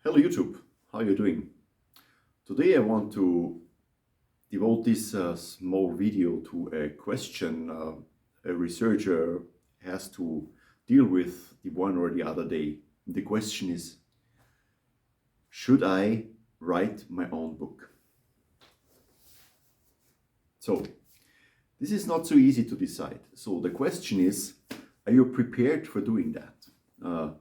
Hello YouTube, how are you doing? Today I want to devote this small video to a question a researcher has to deal with the one or the other day. The question is, should I write my own book? So, this is not so easy to decide. So the question is, are you prepared for doing that?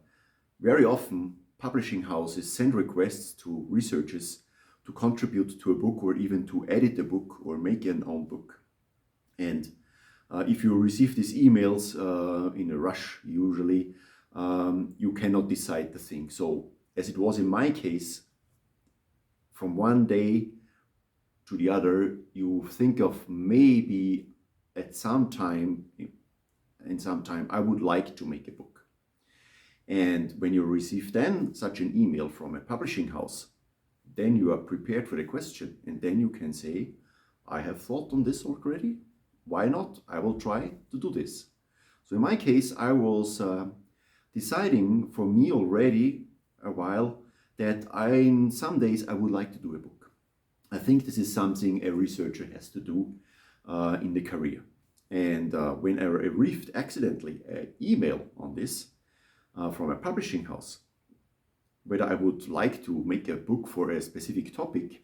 Very often, publishing houses send requests to researchers to contribute to a book or even to edit a book or make an own book. And if you receive these emails in a rush, usually, you cannot decide the thing. So as it was in my case, from one day to the other, you think of maybe at some time, I would like to make a book. And when you receive then such an email from a publishing house, then you are prepared for the question. And then you can say, I have thought on this already. Why not? I will try to do this. So in my case, I was deciding for me already a while that in some days I would like to do a book. I think this is something a researcher has to do in the career. And when I received accidentally an email on this, from a publishing house, whether I would like to make a book for a specific topic,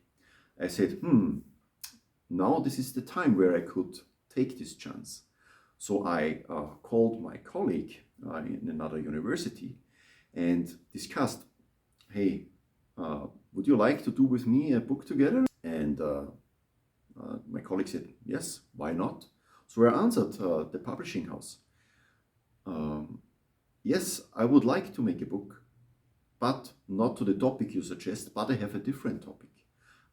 I said, now this is the time where I could take this chance. So I called my colleague in another university and discussed, hey, would you like to do with me a book together? And my colleague said, yes, why not? So I answered the publishing house. Yes, I would like to make a book, but not to the topic you suggest, but I have a different topic.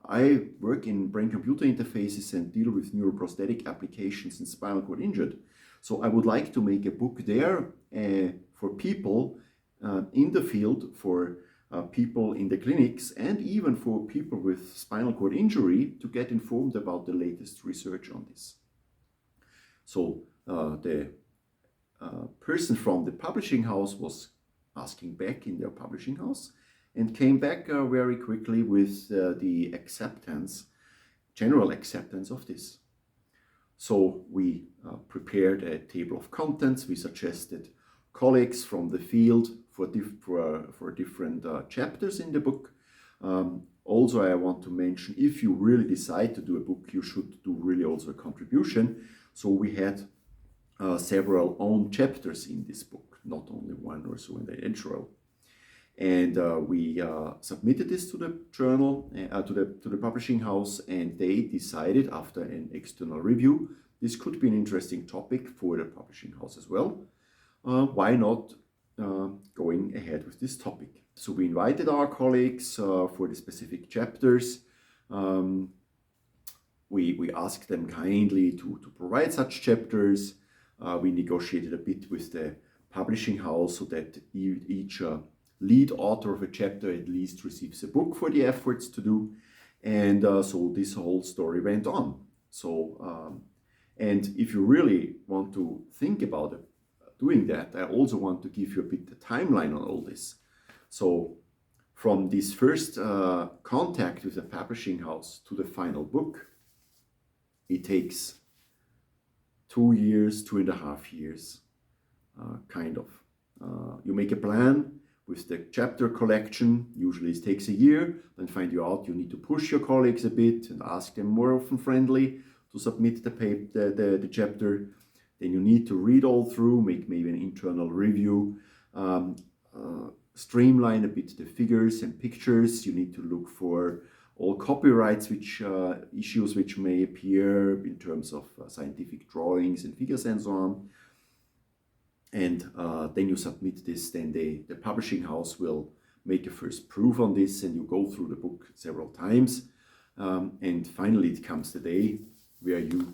I work in brain-computer interfaces and deal with neuroprosthetic applications in spinal cord injured. So I would like to make a book there for people in the field, for people in the clinics, and even for people with spinal cord injury to get informed about the latest research on this. So the person from the publishing house was asking back in their publishing house and came back very quickly with the acceptance, general acceptance of this. So we prepared a table of contents. We suggested colleagues from the field for different chapters in the book. Also, I want to mention, if you really decide to do a book, you should do really also a contribution. So we had several own chapters in this book, not only one or so in the intro. And we submitted this to the journal, to the publishing house, and they decided after an external review, this could be an interesting topic for the publishing house as well. Why not going ahead with this topic? So we invited our colleagues for the specific chapters. We asked them kindly to provide such chapters. We negotiated a bit with the publishing house so that each lead author of a chapter at least receives a book for the efforts to do. And so this whole story went on. So, and if you really want to think about doing that, I also want to give you a bit the timeline on all this. So from this first contact with the publishing house to the final book, it takes 2 years, 2.5 years, kind of. You make a plan with the chapter collection. Usually it takes a year. Then find you out you need to push your colleagues a bit and ask them more often friendly to submit the chapter. Then you need to read all through, make maybe an internal review, streamline a bit the figures and pictures. You need to look for all copyrights issues which may appear in terms of scientific drawings and figures and so on. And then you submit this, then the publishing house will make a first proof on this, and you go through the book several times. And finally it comes the day where you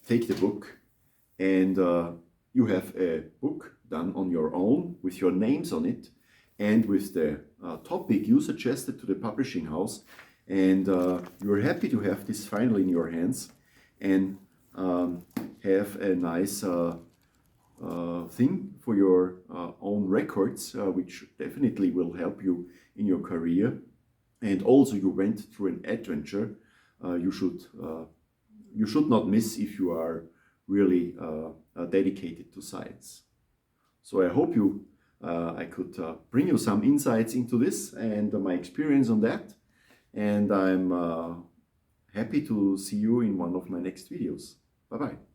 take the book and you have a book done on your own with your names on it and with the topic you suggested to the publishing house, and you're happy to have this finally in your hands. And have a nice thing for your own records, which definitely will help you in your career. And also you went through an adventure you should not miss if you are really dedicated to science. So I hope I could bring you some insights into this and my experience on that. And I'm happy to see you in one of my next videos. Bye-bye.